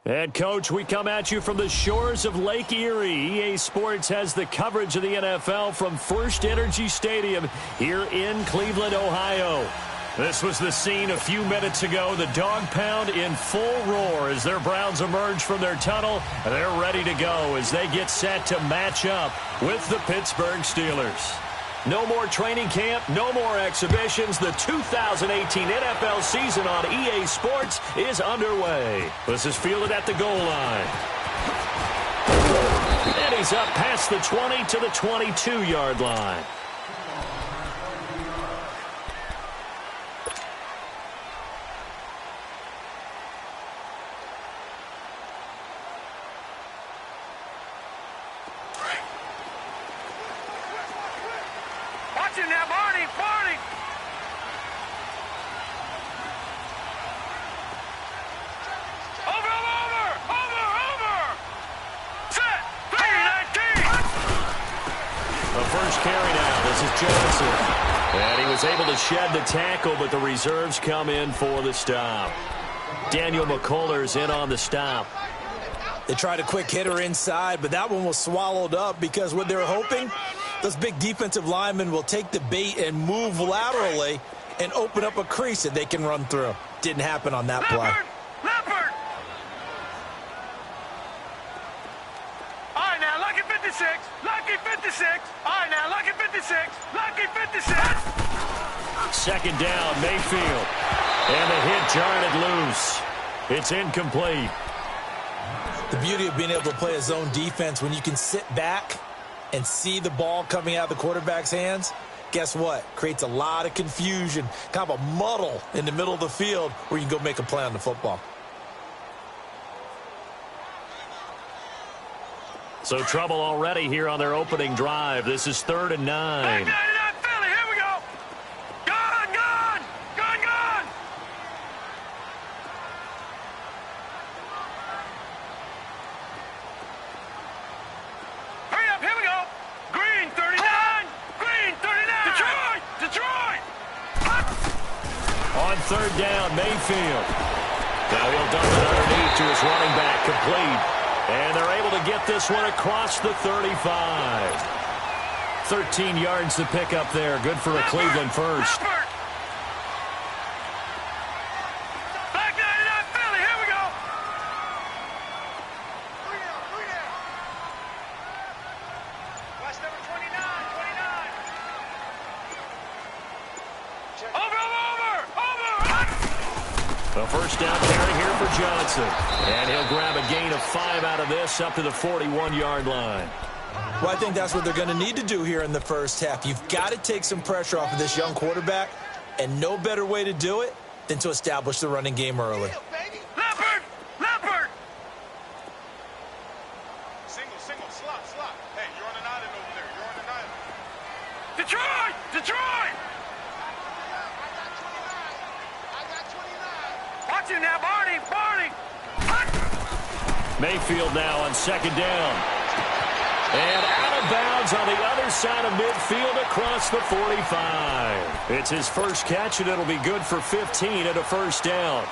And, Coach, we come at you from the shores of Lake Erie. EA Sports has the coverage of the NFL from First Energy Stadium here in Cleveland, Ohio. This was the scene a few minutes ago. The dog pound in full roar as their Browns emerge from their tunnel. They're ready to go as they get set to match up with the Pittsburgh Steelers. No more training camp, no more exhibitions. The 2018 NFL season on EA Sports is underway. This is fielded at the goal line. And he's up past the 20 to the 22-yard line. Shed the tackle, but the reserves come in for the stop. Daniel McCullers in on the stop. They tried a quick hitter inside, but that one was swallowed up because what they were hoping, those big defensive linemen will take the bait and move laterally and open up a crease that they can run through. Didn't happen on that play. Leopard! All right, now, lucky 56. Lucky 56. All right, now, lucky 56. Lucky 56. Second down, Mayfield. And the hit jarred it loose. It's incomplete. The beauty of being able to play a zone defense when you can sit back and see the ball coming out of the quarterback's hands, guess what? Creates a lot of confusion, kind of a muddle in the middle of the field where you can go make a play on the football. So trouble already here on their opening drive. This is 3rd and 9. Third down, Mayfield. Now he'll dump it underneath to his running back, complete. And they're able to get this one across the 35. 13 yards to pick up there. Good for a Cleveland first. First down carry here for Johnson. And he'll grab a gain of 5 out of this up to the 41-yard line. Well, I think that's what they're going to need to do here in the first half. You've got to take some pressure off of this young quarterback, and no better way to do it than to establish the running game early. Leopard! Leopard! Single, slot. Hey, you're on an island over there. You're on an island. Detroit! Watch him now, Barney! Mayfield now on second down. And out of bounds on the other side of midfield across the 45. It's his first catch, and it'll be good for 15 and a first down.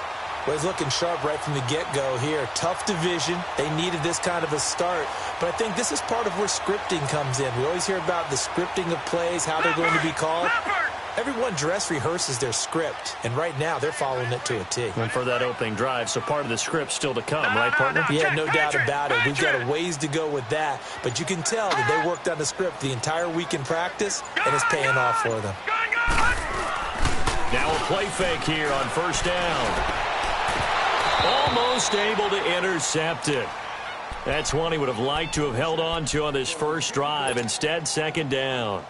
Well, he's looking sharp right from the get-go here. Tough division. They needed this kind of a start. But I think this is part of where scripting comes in. We always hear about the scripting of plays, how they're going to be called. Everyone dress rehearses their script, and right now they're following it to a T. And for that opening drive, so part of the script still to come, right, partner? Yeah, no doubt about it. We've got a ways to go with that, but you can tell that they worked on the script the entire week in practice, and it's paying off for them. Now a play fake here on first down. Almost able to intercept it. That's one he would have liked to have held on to on this first drive. Instead, second down.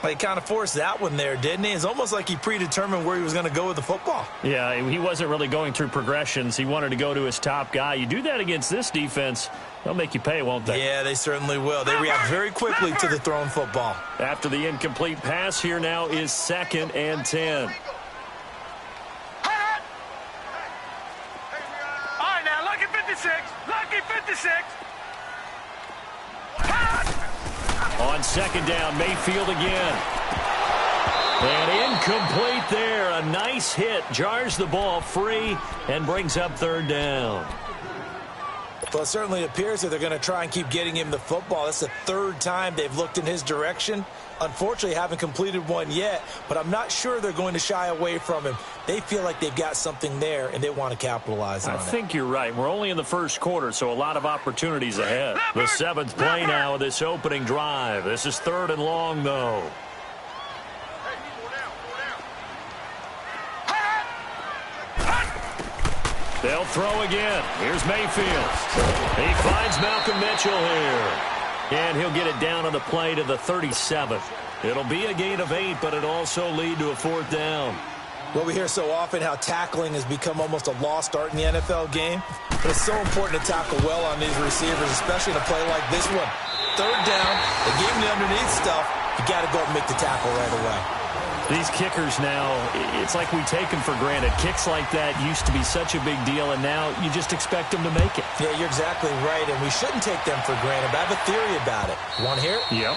Well, he kind of forced that one there, didn't he? It's almost like he predetermined where he was going to go with the football. Yeah, he wasn't really going through progressions. He wanted to go to his top guy. You do that against this defense, they'll make you pay, won't they? Yeah, they certainly will. They react very quickly to the thrown football. After the incomplete pass, here now is 2nd and 10. All right, now, lucky 56. Lucky 56. On second down, Mayfield again. And incomplete there. A nice hit. Jars the ball free and brings up third down. Well, it certainly appears that they're going to try and keep getting him the football. That's the third time they've looked in his direction. Unfortunately, haven't completed one yet, but I'm not sure they're going to shy away from him. They feel like they've got something there, and they want to capitalize on it. I think you're right. We're only in the first quarter, so a lot of opportunities ahead. The seventh play now of this opening drive. This is 3rd and long, though. They'll throw again. Here's Mayfield. He finds Malcolm Mitchell here. And he'll get it down on the play to the 37. It'll be a gain of 8, but it'll also lead to a 4th down. Well, we hear so often how tackling has become almost a lost art in the NFL game. But it's so important to tackle well on these receivers, especially in a play like this one. 3rd down, they gave him the underneath stuff. You got to go and make the tackle right away. These kickers now, it's like we take them for granted. Kicks like that used to be such a big deal, and now you just expect them to make it. Yeah, you're exactly right, and we shouldn't take them for granted. But I have a theory about it. You want to hear it? Yep.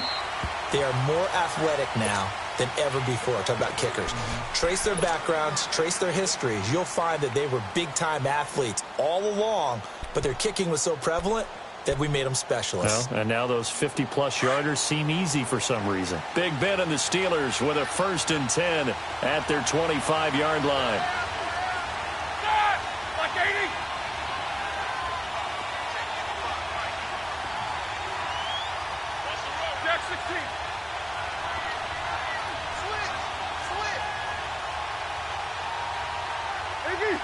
They are more athletic now than ever before. Talk about kickers. Trace their backgrounds, trace their histories. You'll find that they were big-time athletes all along, but their kicking was so prevalent that we made them specialists. Well, and now those 50-plus yarders seem easy for some reason. Big Ben and the Steelers with a 1st and 10 at their 25-yard line. Like 80. Jack 16. Switch. Iggy.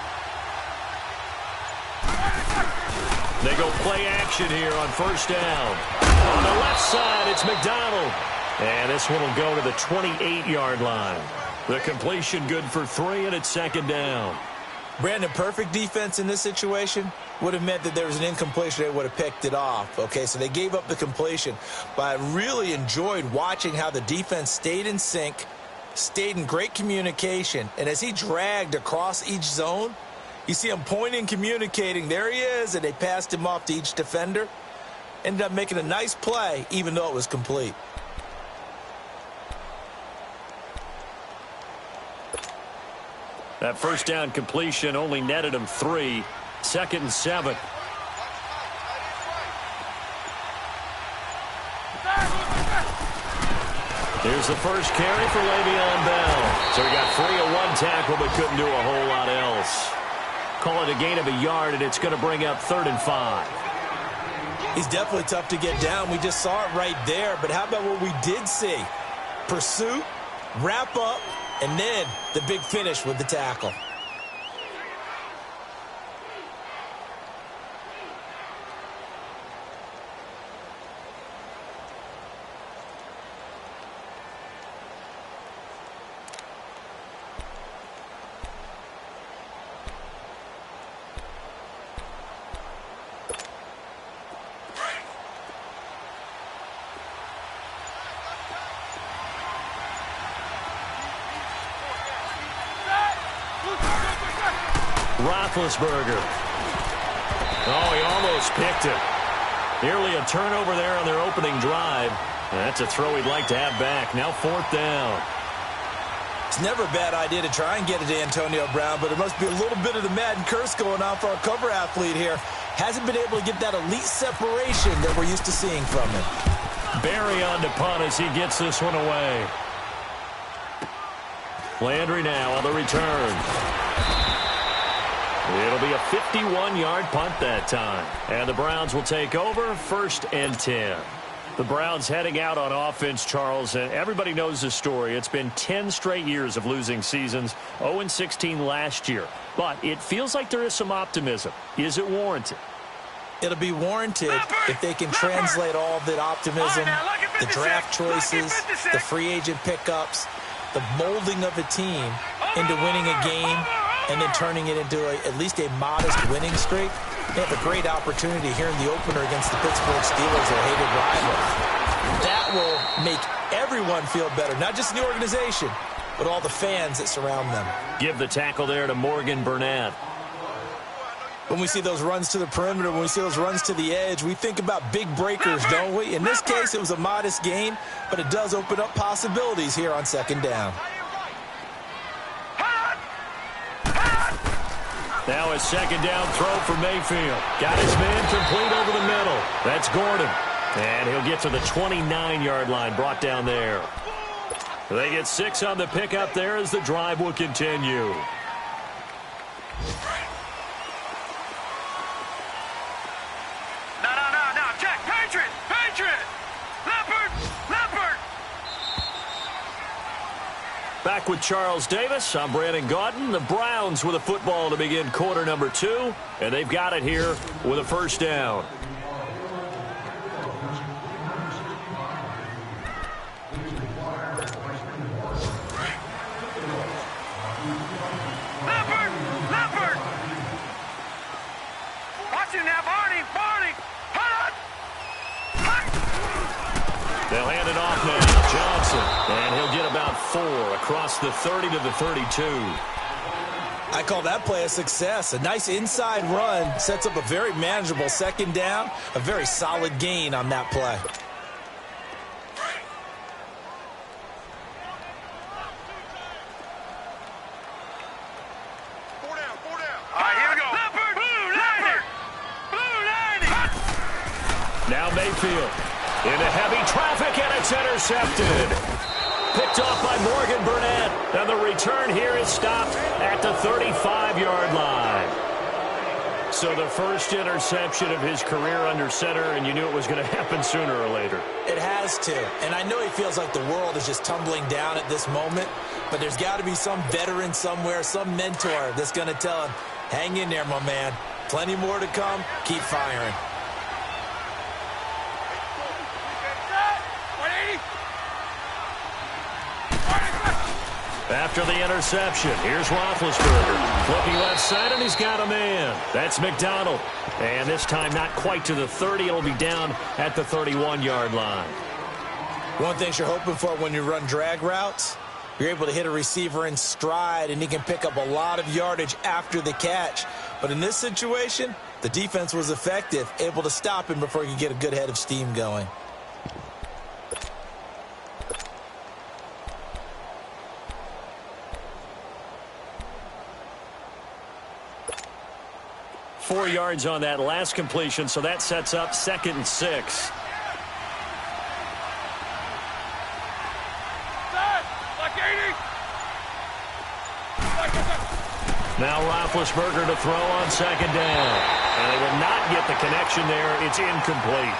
They go play action here on 1st down. On the left side, it's McDonald. And this one will go to the 28-yard line. The completion good for 3, and it's 2nd down. Brandon, perfect defense in this situation would have meant that there was an incompletion. They would have picked it off. Okay, so they gave up the completion. But I really enjoyed watching how the defense stayed in sync, stayed in great communication. And as he dragged across each zone, you see him pointing, communicating. There he is, and they passed him off to each defender. Ended up making a nice play, even though it was complete. That 1st down completion only netted him 3. 2nd and 7. Here's the first carry for Le'Veon Bell. So he got free of 1 tackle, but couldn't do a whole lot else. Call it a gain of a yard, and it's going to bring up 3rd and 5. He's definitely tough to get down. We just saw it right there. But how about what we did see? Pursuit, wrap up, and then the big finish with the tackle. Roethlisberger. Oh, he almost picked it. Nearly a turnover there on their opening drive. That's a throw he'd like to have back. Now 4th down. It's never a bad idea to try and get it to Antonio Brown, but it must be a little bit of the Madden curse going on for our cover athlete here. Hasn't been able to get that elite separation that we're used to seeing from him. Barry on to punt as he gets this one away. Landry now on the return. It'll be a 51-yard punt that time. And the Browns will take over 1st and 10. The Browns heading out on offense, Charles, and everybody knows the story. It's been 10 straight years of losing seasons, 0-16 last year. But it feels like there is some optimism. Is it warranted? It'll be warranted if they can translate all of that optimism, the draft choices, the free agent pickups, the molding of a team into winning a game and then turning it into at least a modest winning streak. They have a great opportunity here in the opener against the Pittsburgh Steelers, their hated rival. That will make everyone feel better, not just the organization, but all the fans that surround them. Give the tackle there to Morgan Burnett. When we see those runs to the perimeter, when we see those runs to the edge, we think about big breakers, don't we? In this case, it was a modest gain, but it does open up possibilities here on 2nd down. Now a second down throw for Mayfield. Got his man complete over the middle. That's Gordon. And he'll get to the 29-yard line, brought down there. They get 6 on the pickup there as the drive will continue. No. Check. Patriot. Leopard. Back with Charles Davis. I'm Brandon Gaudin. The Browns with a football to begin quarter number 2. And they've got it here with a first down. Leopard. Watch it now, Barney. They'll hand it off now. Johnson. And he'll get about 4 across the 30 to the 32. I call that play a success. A nice inside run sets up a very manageable second down. A very solid gain on that play. Four down. All right, here we go. Leopard. Blue 90. Now Mayfield. Into heavy traffic, and it's intercepted. Picked off by Morgan Burnett. And the return here is stopped at the 35-yard line. So the first interception of his career under center, and you knew it was going to happen sooner or later. It has to. And I know he feels like the world is just tumbling down at this moment, but there's got to be some veteran somewhere, some mentor that's going to tell him, hang in there, my man. Plenty more to come. Keep firing. After the interception, here's Roethlisberger. Flipping left side, and he's got a man. That's McDonald. And this time not quite to the 30. It'll be down at the 31-yard line. One thing you're hoping for when you run drag routes, you're able to hit a receiver in stride, and he can pick up a lot of yardage after the catch. But in this situation, the defense was effective, able to stop him before he could get a good head of steam going. Four yards on that last completion, so that sets up 2nd and 6. Now Roethlisberger to throw on 2nd down. And they will not get the connection there. It's incomplete.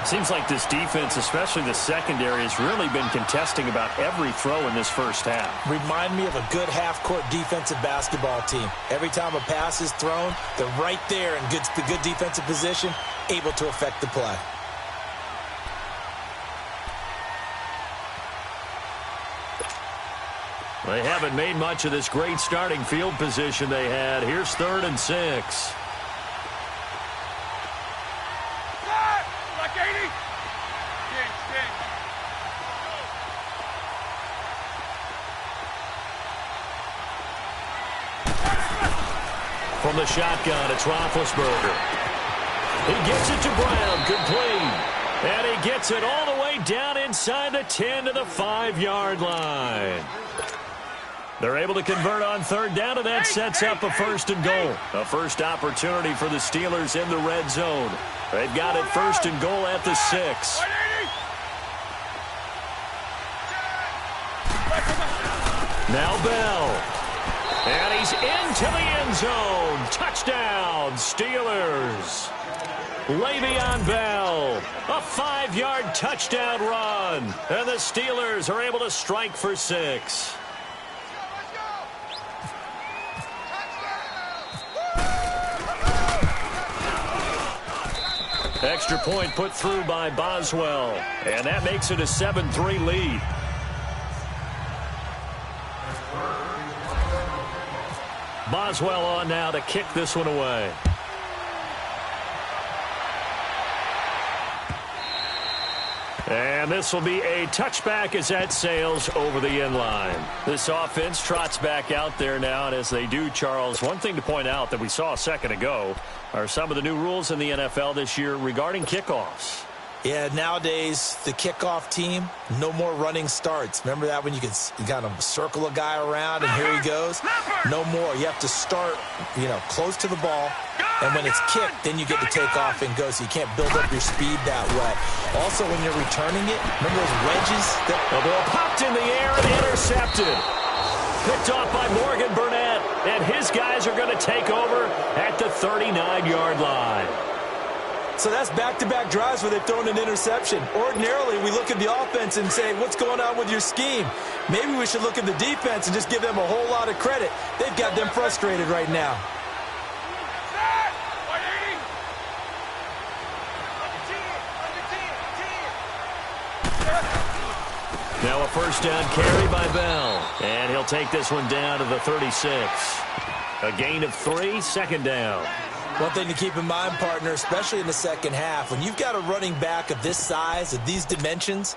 Seems like this defense, especially the secondary, has really been contesting about every throw in this first half. Remind me of a good half-court defensive basketball team. Every time a pass is thrown, they're right there in good defensive position, able to affect the play. They haven't made much of this great starting field position they had. Here's 3rd and 6. From the shotgun, it's Roethlisberger. He gets it to Brown, complete. And he gets it all the way down inside the 10 to the 5-yard line. They're able to convert on 3rd down, and that sets up a 1st and goal. A first opportunity for the Steelers in the red zone. They've got it 1st and goal at the 6. Now Bell. And he's into the end zone. Touchdown, Steelers. Le'Veon Bell, a 5-yard touchdown run. And the Steelers are able to strike for 6. Extra point put through by Boswell. And that makes it a 7-3 lead. Boswell on now to kick this one away. And this will be a touchback as that sails over the end line. This offense trots back out there now, and as they do, Charles, one thing to point out that we saw a second ago are some of the new rules in the NFL this year regarding kickoffs. Yeah, nowadays, the kickoff team, no more running starts. Remember that when you could kind of circle a guy around and here he goes? No more. You have to start, close to the ball. And when it's kicked, then you get to take off and go, so you can't build up your speed that way. Also, when you're returning it, remember those wedges? The ball popped in the air and intercepted. Picked off by Morgan Burnett. And his guys are going to take over at the 39-yard line. So that's back-to-back drives where they've thrown an interception. Ordinarily, we look at the offense and say, what's going on with your scheme? Maybe we should look at the defense and just give them a whole lot of credit. They've got them frustrated right now. Now a first down carry by Bell. And he'll take this one down to the 36. A gain of 3, second down. One thing to keep in mind, partner, especially in the second half, when you've got a running back of this size, of these dimensions,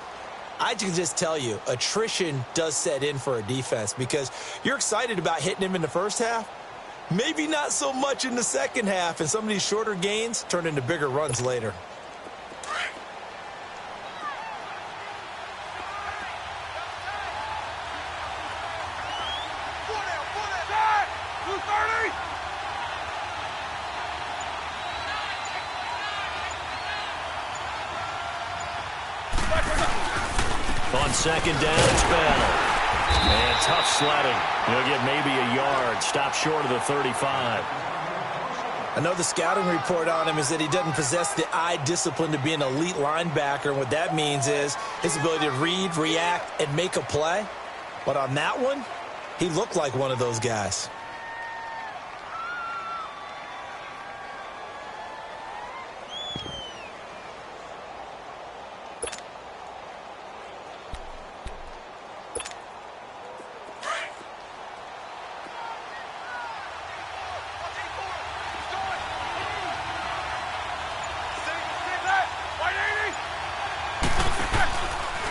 I can just tell you, attrition does set in for a defense because you're excited about hitting him in the first half. Maybe not so much in the second half, and some of these shorter gains turn into bigger runs later. On second down, it's Bell. And tough sledding. He'll get maybe a yard. Stop short of the 35. I know the scouting report on him is that he doesn't possess the eye discipline to be an elite linebacker. And what that means is his ability to read, react, and make a play. But on that one, he looked like one of those guys.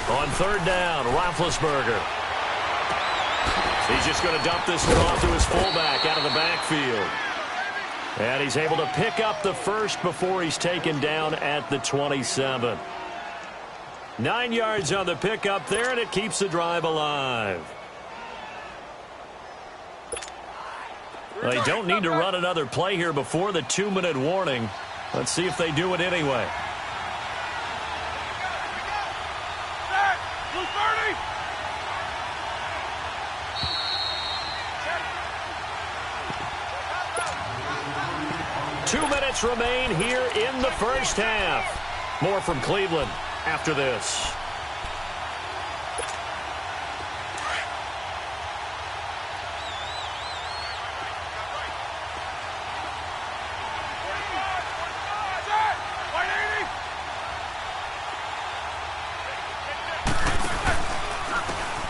On third down, Roethlisberger. He's just going to dump this one off to his fullback out of the backfield. And he's able to pick up the first before he's taken down at the 27. 9 yards on the pickup there, and it keeps the drive alive. Well, they don't need to run another play here before the 2-minute warning. Let's see if they do it anyway. Remain here in the first half. More from Cleveland after this.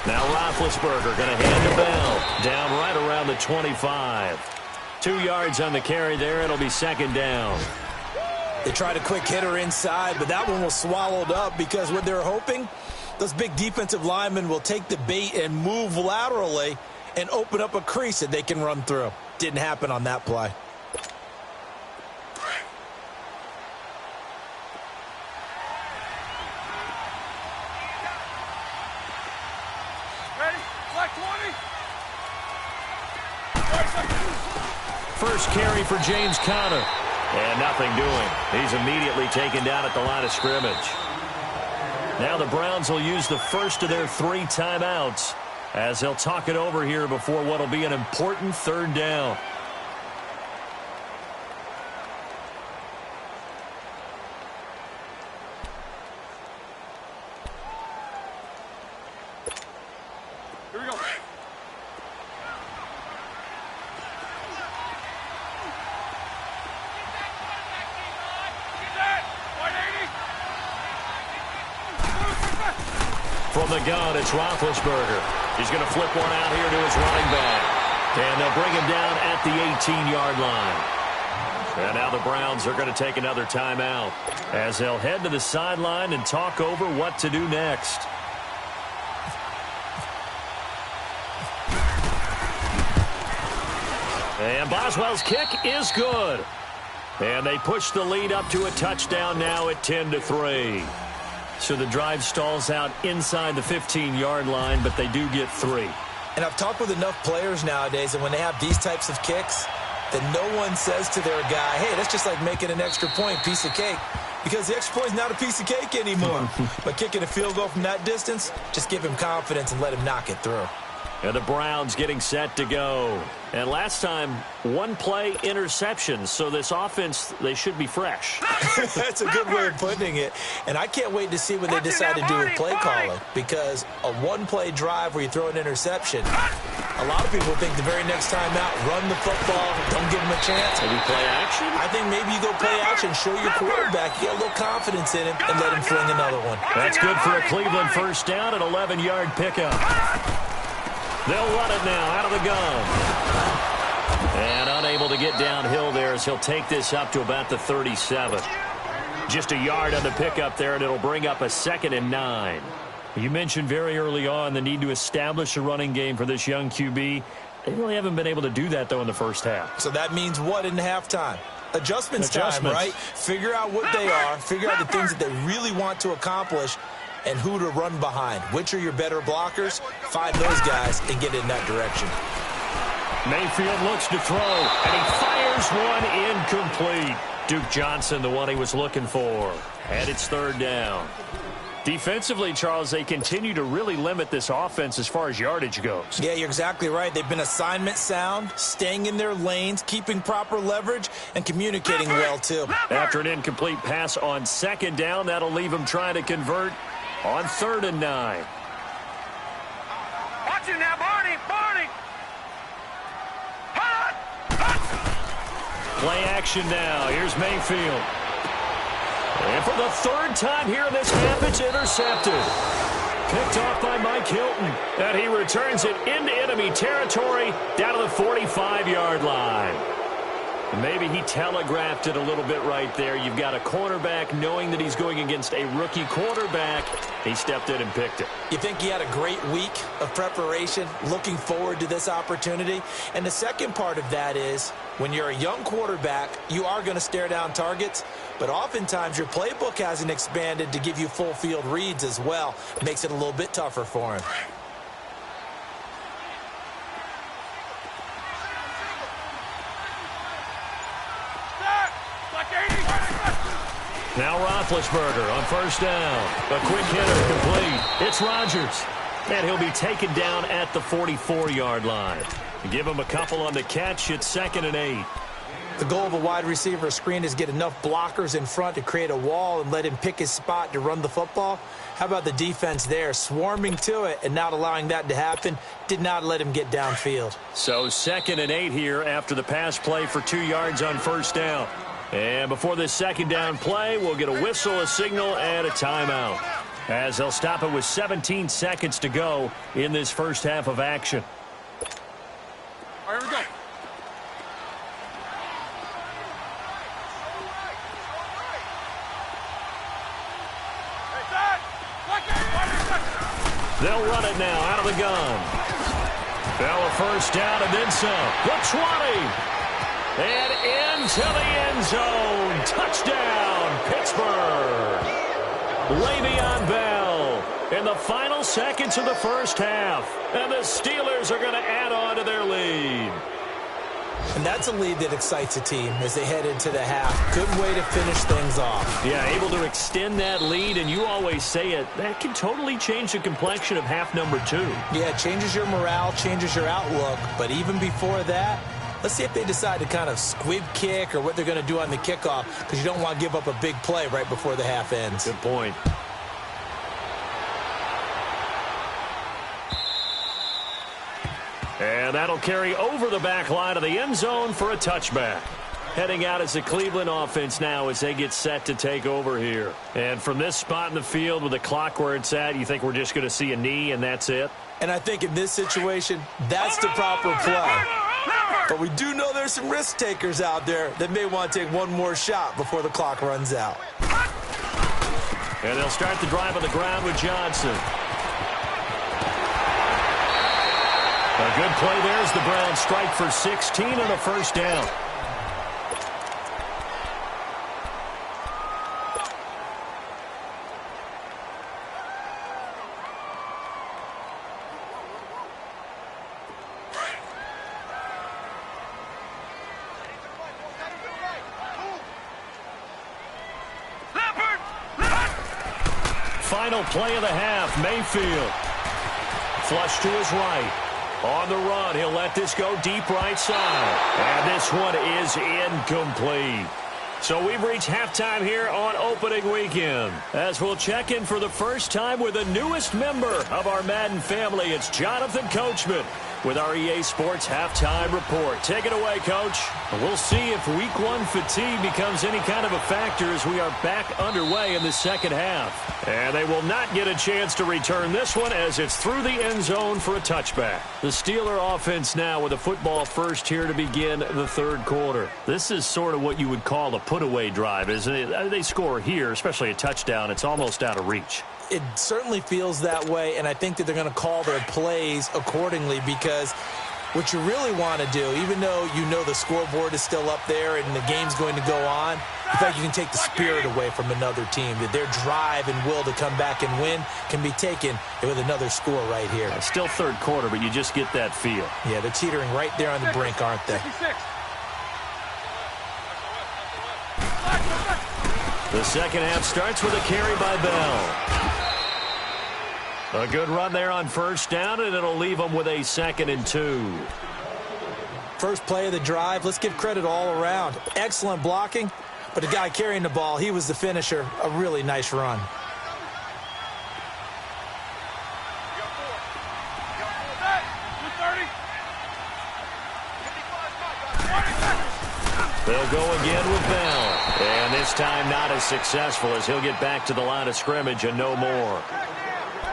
Now Roethlisberger going to hand the Bell down right around the 25. 2 yards on the carry there. It'll be second down. They tried a quick hitter inside, but that one was swallowed up because what they're hoping, those big defensive linemen will take the bait and move laterally and open up a crease that they can run through. Didn't happen on that play. First carry for James Conner. And nothing doing. He's immediately taken down at the line of scrimmage. Now the Browns will use the first of their 3 timeouts as they'll talk it over here before what will be an important third down. Here we go. From the gun, it's Roethlisberger. He's going to flip one out here to his running back. And they'll bring him down at the 18-yard line. And now the Browns are going to take another timeout as they'll head to the sideline and talk over what to do next. And Boswell's kick is good. And they push the lead up to a touchdown now at 10-3. So the drive stalls out inside the 15-yard line, but they do get 3. And I've talked with enough players nowadays, and when they have these types of kicks, that no one says to their guy, hey, that's just like making an extra point, piece of cake. Because the extra point is not a piece of cake anymore. But kicking a field goal from that distance, just give him confidence and let him knock it through. And the Browns getting set to go. And last time, one-play interceptions. So this offense, they should be fresh. That's a good way of putting it. And I can't wait to see what they decide to do with play calling. Because a one-play drive where you throw an interception, a lot of people think the very next time out, run the football, don't give him a chance. Maybe play action? I think maybe you go play action, show your quarterback, you get a little confidence in him, and let him fling another one. That's good for a Cleveland first down, an 11-yard pickup. They'll run it now out of the gun. And unable to get downhill there as he'll take this up to about the 37. Just a yard on the pickup there, and it'll bring up a 2nd and 9. You mentioned very early on the need to establish a running game for this young QB. They really haven't been able to do that, though, in the first half. So that means what in halftime? Adjustments time, right? Figure out what they are, figure out the things that they really want to accomplish, and who to run behind. Which are your better blockers? Find those guys and get in that direction. Mayfield looks to throw, and he fires one incomplete. Duke Johnson, the one he was looking for. And it's 3rd down. Defensively, Charles, they continue to really limit this offense as far as yardage goes. Yeah, you're exactly right. They've been assignment sound, staying in their lanes, keeping proper leverage, and communicating well, too. After an incomplete pass on 2nd down, that'll leave them trying to convert on 3rd and 9. Watch it now, Barney! Barney! Hot! Play action now. Here's Mayfield. And for the 3rd time here in this half, it's intercepted. Picked off by Mike Hilton. And he returns it into enemy territory down to the 45-yard line. Maybe he telegraphed it a little bit right there. You've got a cornerback knowing that he's going against a rookie quarterback. He stepped in and picked it. You think he had a great week of preparation, looking forward to this opportunity? And the second part of that is, when you're a young quarterback, you are going to stare down targets, but oftentimes your playbook hasn't expanded to give you full field reads as well. It makes it a little bit tougher for him. Now Roethlisberger on 1st down. A quick hitter complete. It's Rodgers. And he'll be taken down at the 44-yard line. Give him a couple on the catch. It's 2nd and 8. The goal of a wide receiver screen is get enough blockers in front to create a wall and let him pick his spot to run the football. How about the defense there? Swarming to it and not allowing that to happen. Did not let him get downfield. So 2nd and 8 here after the pass play for 2 yards on 1st down. And before this 2nd down play, we'll get a whistle, a signal, and a timeout. As they'll stop it with 17 seconds to go in this first half of action. All right, here we go. They'll run it now out of the gun. Fell a 1st down and then some. The 20. And into the end zone. Touchdown, Pittsburgh. Le'Veon Bell in the final seconds of the first half. And the Steelers are going to add on to their lead. And that's a lead that excites a team as they head into the half. Good way to finish things off. Yeah, able to extend that lead, and you always say it, that can totally change the complexion of half number 2. Yeah, it changes your morale, changes your outlook. But even before that, let's see if they decide to kind of squib kick or what they're going to do on the kickoff, because you don't want to give up a big play right before the half ends. Good point. And that'll carry over the back line of the end zone for a touchback. Heading out as the Cleveland offense now as they get set to take over here. And from this spot in the field with the clock where it's at, you think we're just going to see a knee and that's it? And I think in this situation, that's the proper play. But we do know there's some risk takers out there that may want to take one more shot before the clock runs out. And they'll start the drive on the ground with Johnson. A good play there as the Browns strike for 16 on a 1st down. final play of the half. Mayfield. Flush to his right. On the run, he'll let this go deep right side. And this one is incomplete. So we've reached halftime here on opening weekend. As we'll check in for the first time with the newest member of our Madden family, it's Jonathan Coachman with our EA Sports Halftime Report. Take it away, Coach. We'll see if Week 1 fatigue becomes any kind of a factor as we are back underway in the second half. And they will not get a chance to return this one as it's through the end zone for a touchback. The Steeler offense now with a football first here to begin the third quarter. This is sort of what you would call a put-away drive, isn't it? They score here, especially a touchdown. It's almost out of reach. It certainly feels that way, and I think that they're going to call their plays accordingly because what you really want to do, even though you know the scoreboard is still up there and the game's going to go on, in fact, you can take the spirit away from another team, that their drive and will to come back and win can be taken with another score right here. Still third quarter, but you just get that feel. Yeah, they're teetering right there on the brink, aren't they? The second half starts with a carry by Bell. A good run there on first down, and it'll leave them with a 2nd and 2. First play of the drive, let's give credit all around. Excellent blocking, but the guy carrying the ball, he was the finisher. A really nice run. They'll go again with Bell. And this time not as successful as he'll get back to the line of scrimmage and no more.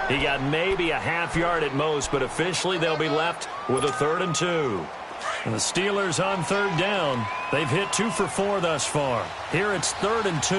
He got maybe a half yard at most, but officially they'll be left with a 3rd and 2. And the Steelers on third down. They've hit 2 for 4 thus far. Here it's 3rd and 2.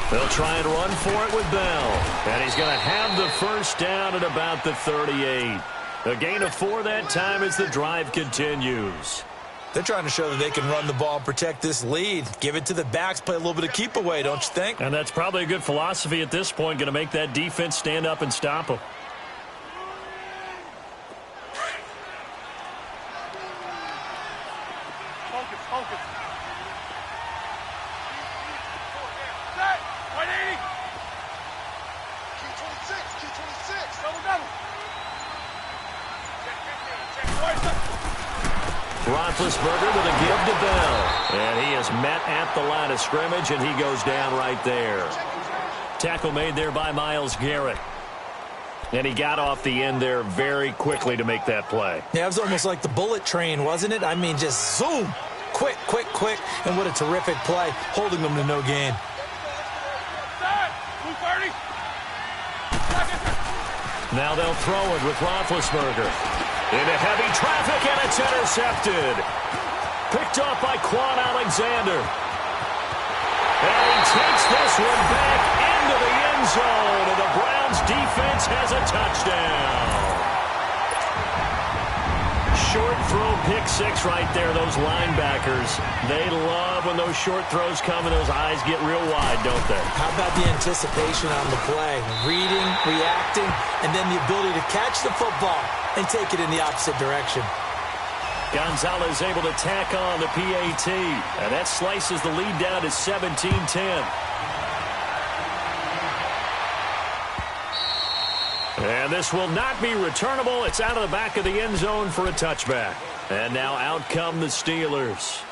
They'll try and run for it with Bell. And he's going to have the first down at about the 38. A gain of 4 that time as the drive continues. They're trying to show that they can run the ball and protect this lead. Give it to the backs, play a little bit of keep away, don't you think? And that's probably a good philosophy at this point, going to make that defense stand up and stop them. Roethlisberger with a give to Bell. And he is met at the line of scrimmage, and he goes down right there. Tackle made there by Myles Garrett. And he got off the end there very quickly to make that play. Yeah, it was almost like the bullet train, wasn't it? I mean, just zoom. Quick, quick, quick. And what a terrific play, holding them to no gain. Now they'll throw it with Roethlisberger. Into heavy traffic, and it's intercepted. Picked off by Quan Alexander. And he takes this one back into the end zone, and the Browns defense has a touchdown. Short throw, pick 6 right there. Those linebackers, they love when those short throws come and those eyes get real wide, don't they? How about the anticipation on the play? Reading, reacting, and then the ability to catch the football and take it in the opposite direction. Gonzalez able to tack on the PAT, and that slices the lead down to 17-10. And this will not be returnable. It's out of the back of the end zone for a touchback. And now out come the Steelers.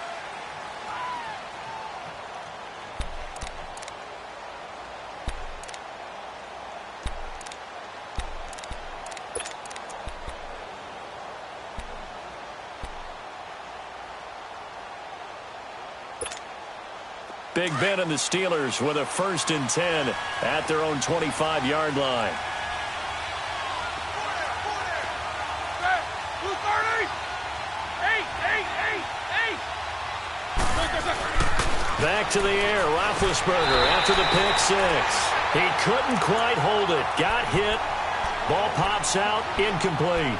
Big Ben and the Steelers with a 1st and 10 at their own 25-yard line. Back to the air, Roethlisberger after the pick 6. He couldn't quite hold it. Got hit. Ball pops out, incomplete.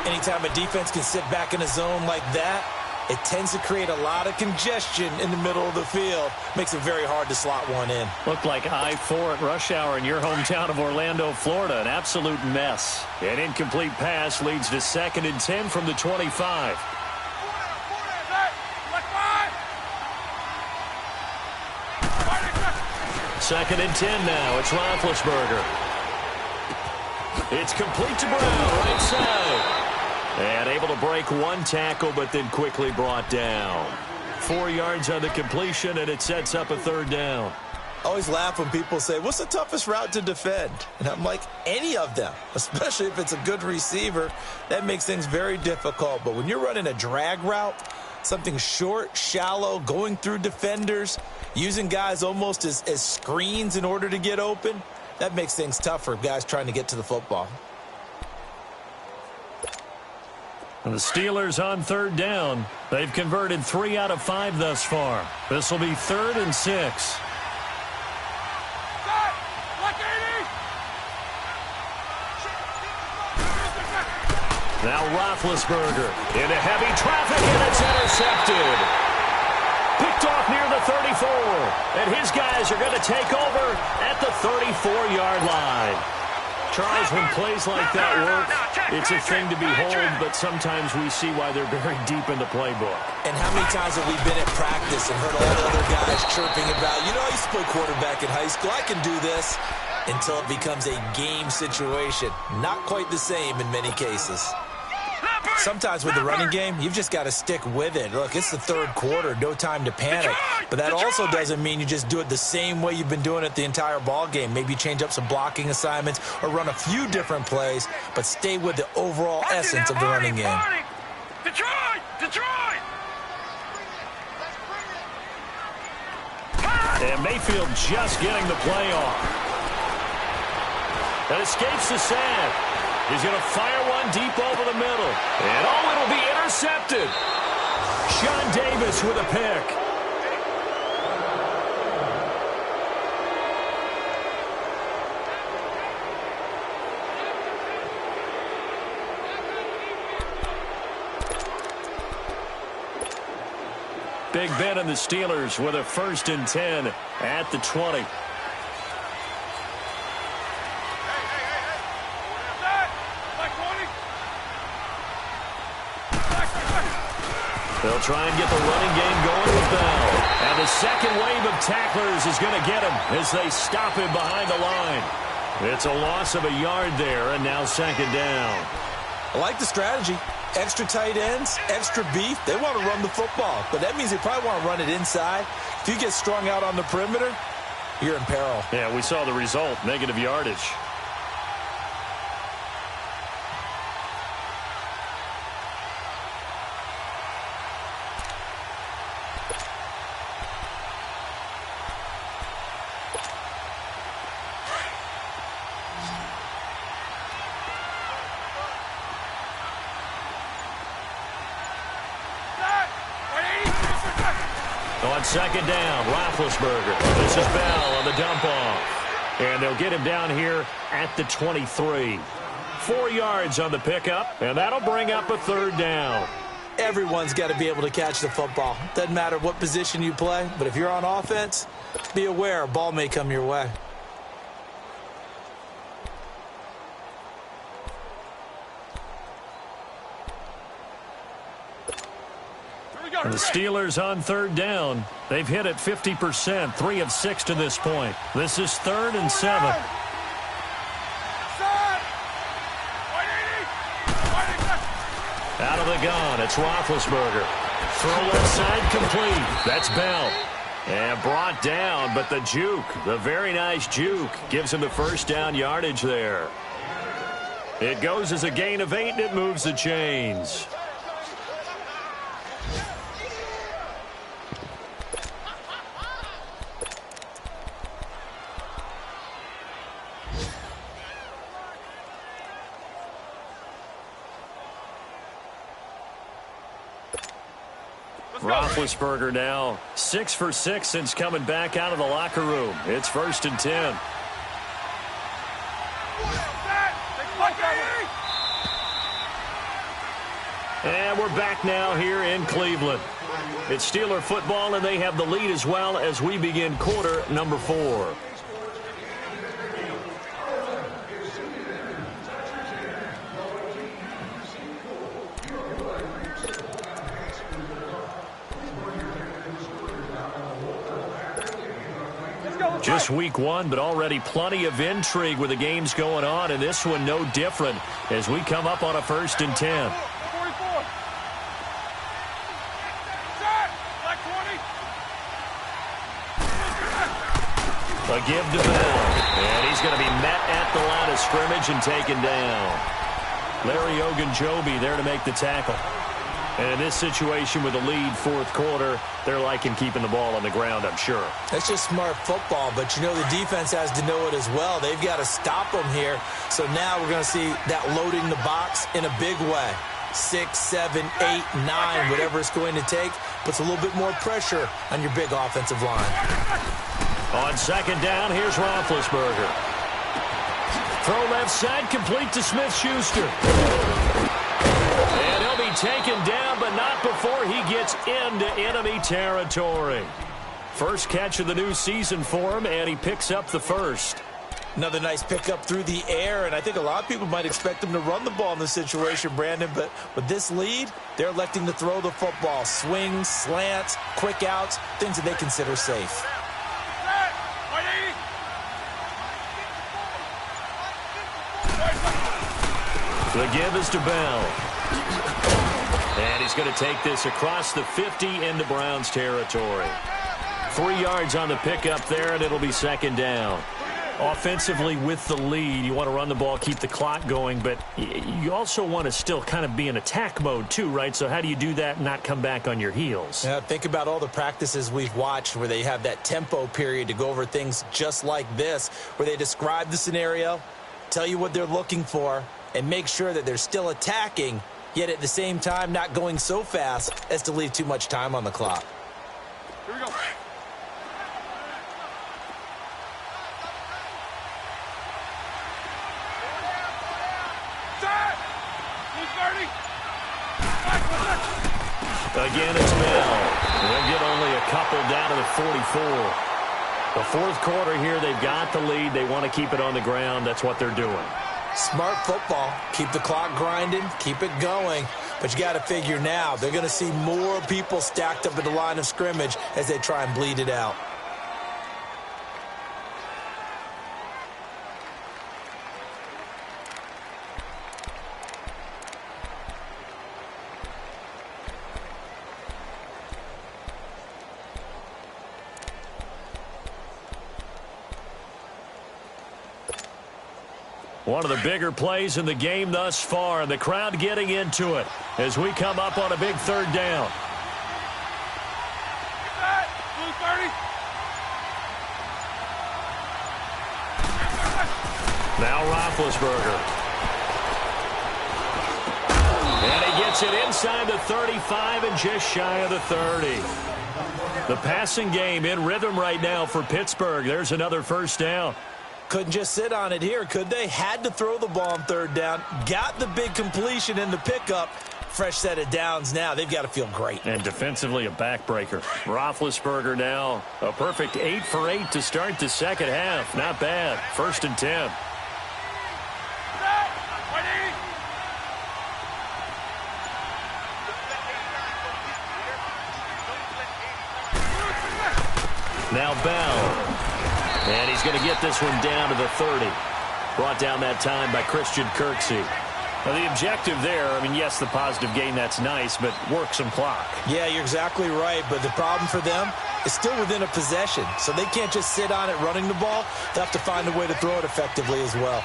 Anytime a defense can sit back in a zone like that, it tends to create a lot of congestion in the middle of the field. Makes it very hard to slot one in. Looked like I-4 at rush hour in your hometown of Orlando, Florida. An absolute mess. An incomplete pass leads to 2nd and 10 from the 25. Second and 10 now. It's Roethlisberger. It's complete to Brown, right side. And able to break one tackle, but then quickly brought down. 4 yards on the completion, and it sets up a 3rd down. I always laugh when people say, what's the toughest route to defend? And I'm like, any of them, especially if it's a good receiver. That makes things very difficult. But when you're running a drag route, something short, shallow, going through defenders, using guys almost as screens in order to get open, that makes things tough for guys trying to get to the football. And the Steelers on 3rd down. They've converted 3 out of 5 thus far. This will be 3rd and 6. Now Roethlisberger into heavy traffic, and it's intercepted. Picked off near the 34. And his guys are going to take over at the 34-yard line. Charles, when plays like that work, it's a thing to behold, but sometimes we see why they're very deep in the playbook. And how many times have we been at practice and heard all the other guys chirping about, you know, I used to play quarterback in high school, I can do this, until it becomes a game situation. Not quite the same in many cases. Sometimes with the running game, you've just got to stick with it. Look, it's the 3rd quarter, no time to panic. But that also doesn't mean you just do it the same way you've been doing it the entire ball game. Maybe change up some blocking assignments or run a few different plays, but stay with the overall essence of the running game. Detroit! And Mayfield just getting the play off. That escapes the sack. He's going to fire one deep over the middle. And, it'll be intercepted. Sean Davis with a pick. Big Ben and the Steelers with a 1st and 10 at the 20. They'll try and get the running game going with Bell. And the second wave of tacklers is going to get him as they stop him behind the line. It's a loss of a yard there, and now 2nd down. I like the strategy. Extra tight ends, extra beef. They want to run the football, but that means they probably want to run it inside. If you get strung out on the perimeter, you're in peril. Yeah, we saw the result, negative yardage. On 2nd down, Roethlisberger. This is Bell on the dump-off. And they'll get him down here at the 23. 4 yards on the pickup, and that'll bring up a 3rd down. Everyone's got to be able to catch the football. Doesn't matter what position you play, but if you're on offense, be aware a ball may come your way. And the Steelers on 3rd down. They've hit it 50%, 3 of 6 to this point. This is 3rd and 7. Out of the gun, it's Roethlisberger. Throw left side complete. That's Bell. And brought down, but the juke, the very nice juke, gives him the 1st down yardage there. It goes as a gain of 8, and it moves the chains. Roethlisberger now 6 for 6 since coming back out of the locker room. It's 1st and 10. And we're back now here in Cleveland. It's Steeler football, and they have the lead as well as we begin quarter number 4. Just week 1, but already plenty of intrigue with the games going on, and this one no different as we come up on a 1st and 10. 44. Set. Like 20. A give to Bell, and he's going to be met at the line of scrimmage and taken down. Larry Ogunjobi there to make the tackle. And in this situation with the lead 4th quarter, they're liking keeping the ball on the ground, I'm sure. That's just smart football, but you know the defense has to know it as well. They've got to stop them here. So now we're going to see that loading the box in a big way. 6, 7, 8, 9, whatever it's going to take, puts a little bit more pressure on your big offensive line. On 2nd down, here's Roethlisberger. Throw left side, complete to Smith-Schuster. And he'll be taken down, but not before he gets into enemy territory. First catch of the new season for him, and he picks up the 1st. Another nice pickup through the air, and I think a lot of people might expect him to run the ball in this situation, Brandon, but with this lead, they're electing to throw the football. Swings, slants, quick outs, things that they consider safe. The give is to Bell. And he's going to take this across the 50 into Browns territory. 3 yards on the pickup there, and it'll be 2nd down. Offensively with the lead, you want to run the ball, keep the clock going, but you also want to still kind of be in attack mode too, right? So how do you do that and not come back on your heels? Yeah, think about all the practices we've watched where they have that tempo period to go over things just like this, where they describe the scenario, tell you what they're looking for, and make sure that they're still attacking, yet at the same time not going so fast as to leave too much time on the clock. Here we go. Set. Blue 30. Again, it's Bell. They'll get only a couple down to the 44. The 4th quarter here, they've got the lead. They want to keep it on the ground. That's what they're doing. Smart football. Keep the clock grinding. Keep it going. But you got to figure now they're going to see more people stacked up at the line of scrimmage as they try and bleed it out. One of the bigger plays in the game thus far, and the crowd getting into it as we come up on a big 3rd down. Blue 30. Now Roethlisberger. And he gets it inside the 35 and just shy of the 30. The passing game in rhythm right now for Pittsburgh. There's another 1st down. Couldn't just sit on it here, could they? Had to throw the ball on 3rd down. Got the big completion in the pickup. Fresh set of downs now. They've got to feel great. And defensively, a backbreaker. Roethlisberger now, a perfect 8 for 8 to start the 2nd half. Not bad. 1st and 10. Now Bell. And he's going to get this one down to the 30. Brought down that time by Christian Kirksey. Now, the objective there, I mean, yes, the positive gain, that's nice, but work some clock. Yeah, you're exactly right, but the problem for them is still within a possession, so they can't just sit on it running the ball. They have to find a way to throw it effectively as well.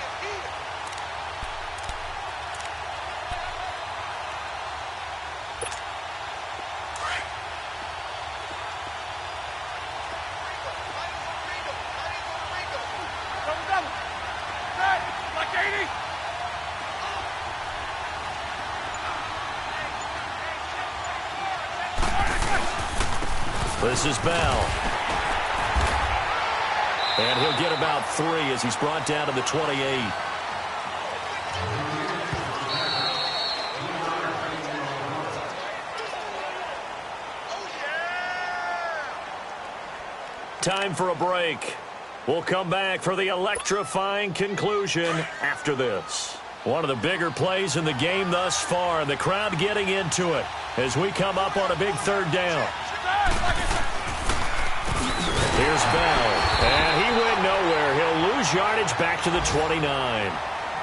This is Bell. And he'll get about 3 as he's brought down to the 28. Time for a break. We'll come back for the electrifying conclusion after this. One of the bigger plays in the game thus far, and the crowd getting into it as we come up on a big third down. Here's Bell, and he went nowhere. He'll lose yardage back to the 29.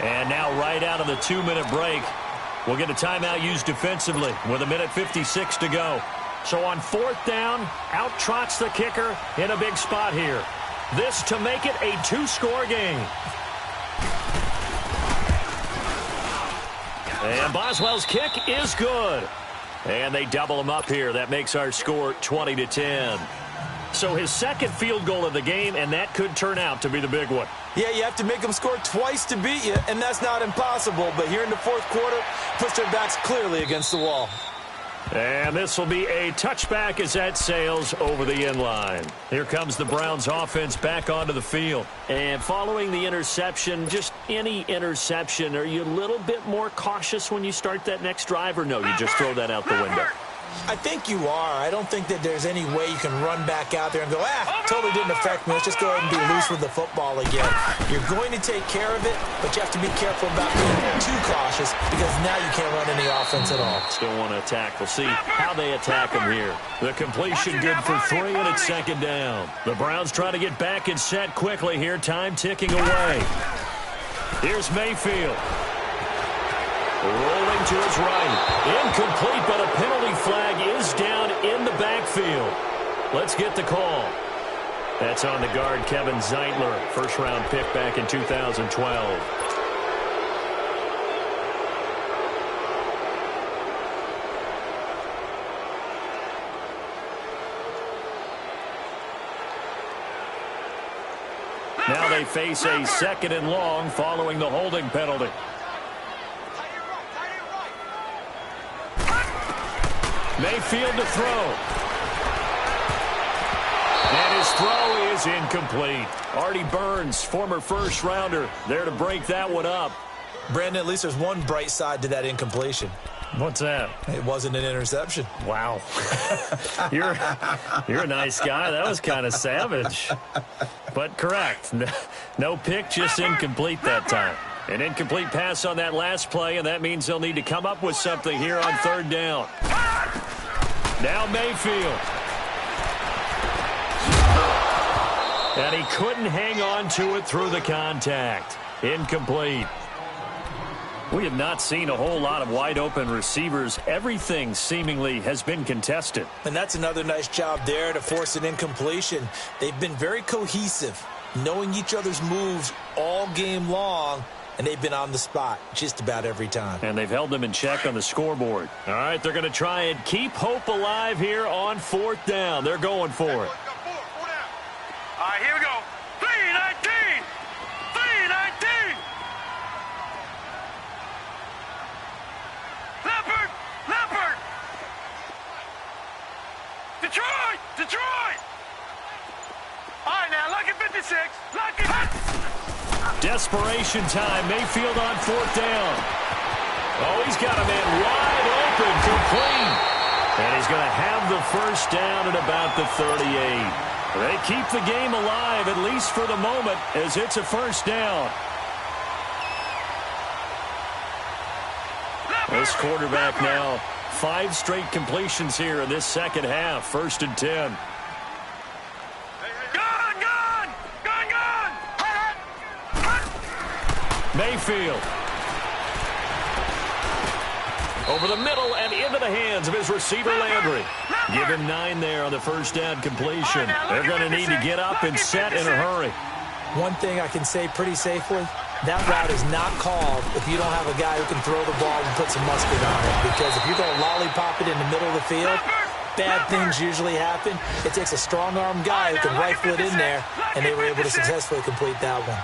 And now right out of the 2-minute break, we'll get a timeout used defensively with 1:56 to go. So on 4th down, out trots the kicker in a big spot here. This to make it a 2-score game. And Boswell's kick is good. And they double him up here. That makes our score 20-10. So his second field goal of the game, and that could turn out to be the big one. Yeah, you have to make them score twice to beat you, and that's not impossible. But here in the 4th quarter, puts their backs clearly against the wall. And this will be a touchback as that sails over the end line. Here comes the Browns offense back onto the field. And following the interception, just any interception, are you a little bit more cautious when you start that next drive, or no, you just throw that out the window? I think you are. I don't think that there's any way you can run back out there and go, totally didn't affect me. Let's just go ahead and be loose with the football again. You're going to take care of it, but you have to be careful about being too cautious because now you can't run any offense at all. Still want to attack. We'll see how they attack him here. The completion good for 3, and it's 2nd down. The Browns trying to get back and set quickly here. Time ticking away. Here's Mayfield. Rolling to his right. Incomplete, but a penalty flag is down in the backfield. Let's get the call. That's on the guard, Kevin Zeitler. First-round pick back in 2012. Now they face a 2nd and long following the holding penalty. Mayfield to throw. And his throw is incomplete. Artie Burns, former first-rounder, there to break that one up. Brandon, at least there's one bright side to that incompletion. What's that? It wasn't an interception. Wow. You're a nice guy. That was kind of savage. But correct. No pick, just incomplete that time. An incomplete pass on that last play, and that means they'll need to come up with something here on 3rd down. Now Mayfield. And he couldn't hang on to it through the contact. Incomplete. We have not seen a whole lot of wide-open receivers. Everything seemingly has been contested. And that's another nice job there to force an incompletion. They've been very cohesive, knowing each other's moves all game long. And they've been on the spot just about every time. And they've held them in check on the scoreboard. All right, they're going to try and keep hope alive here on 4th down. They're going for it. All right, here we go. 3-19. 3-19. Leopard. Leopard. Detroit. Detroit. All right, now, lucky 56. Lucky. Desperation time. Mayfield on 4th down. Oh, he's got a man wide open, complete. And he's going to have the first down at about the 38. They keep the game alive, at least for the moment, as it's a first down. This quarterback now, 5 straight completions here in this second half. 1st and 10. Mayfield. Over the middle and into the hands of his receiver, Landry. Give him 9 there on the first down completion. They're going to need to get up and set in a hurry. One thing I can say pretty safely, that route is not called if you don't have a guy who can throw the ball and put some musket on it. Because if you're going to lollipop it in the middle of the field, bad things usually happen. It takes a strong-arm guy who can rifle it in there, and they were able to successfully complete that one.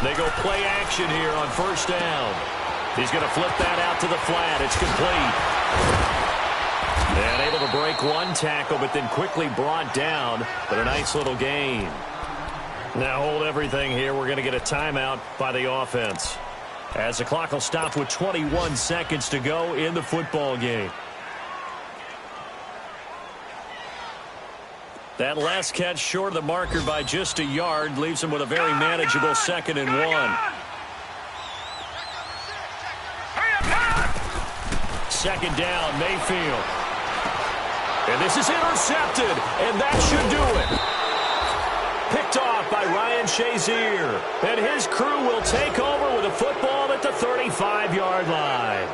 They go play action here on 1st down. He's going to flip that out to the flat. It's complete. And able to break one tackle, but then quickly brought down. But a nice little gain. Now hold everything here. We're going to get a timeout by the offense, as the clock will stop with 21 seconds to go in the football game. That last catch short of the marker by just a yard leaves him with a very manageable 2nd and 1. Second down, Mayfield. And this is intercepted, and that should do it. Picked off by Ryan Shazier. And his crew will take over with a football at the 35-yard line.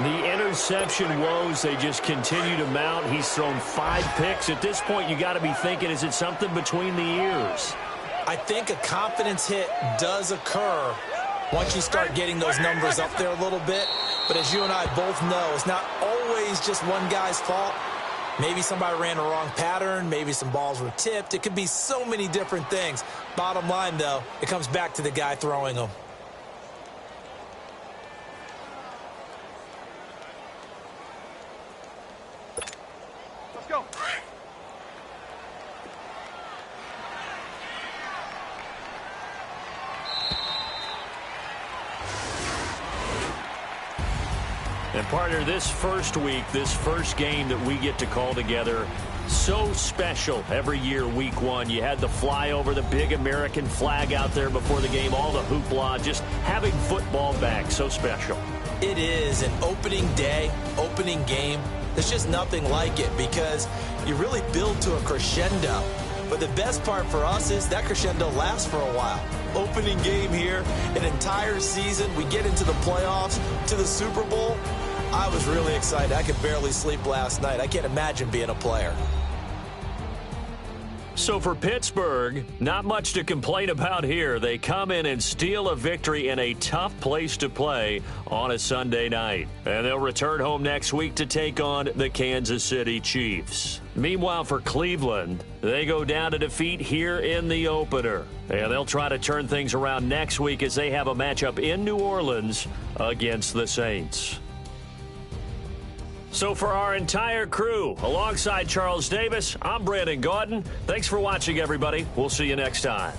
The interception woes, they just continue to mount. He's thrown 5 picks. At this point, you got to be thinking, is it something between the ears? I think a confidence hit does occur once you start getting those numbers up there a little bit. But as you and I both know, it's not always just one guy's fault. Maybe somebody ran a wrong pattern. Maybe some balls were tipped. It could be so many different things. Bottom line, though, it comes back to the guy throwing them. Let's go. And partner, this first week, this first game that we get to call together, so special every year, week 1. You had the flyover, the big American flag out there before the game, all the hoopla, just having football back, so special. It is an opening day, opening game. There's just nothing like it because you really build to a crescendo. But the best part for us is that crescendo lasts for a while. Opening game here, an entire season. We get into the playoffs, to the Super Bowl. I was really excited. I could barely sleep last night. I can't imagine being a player. So for Pittsburgh, not much to complain about here. They come in and steal a victory in a tough place to play on a Sunday night. And they'll return home next week to take on the Kansas City Chiefs. Meanwhile, for Cleveland, they go down to defeat here in the opener. And they'll try to turn things around next week as they have a matchup in New Orleans against the Saints. So for our entire crew, alongside Charles Davis, I'm Brandon Gaudin. Thanks for watching, everybody. We'll see you next time.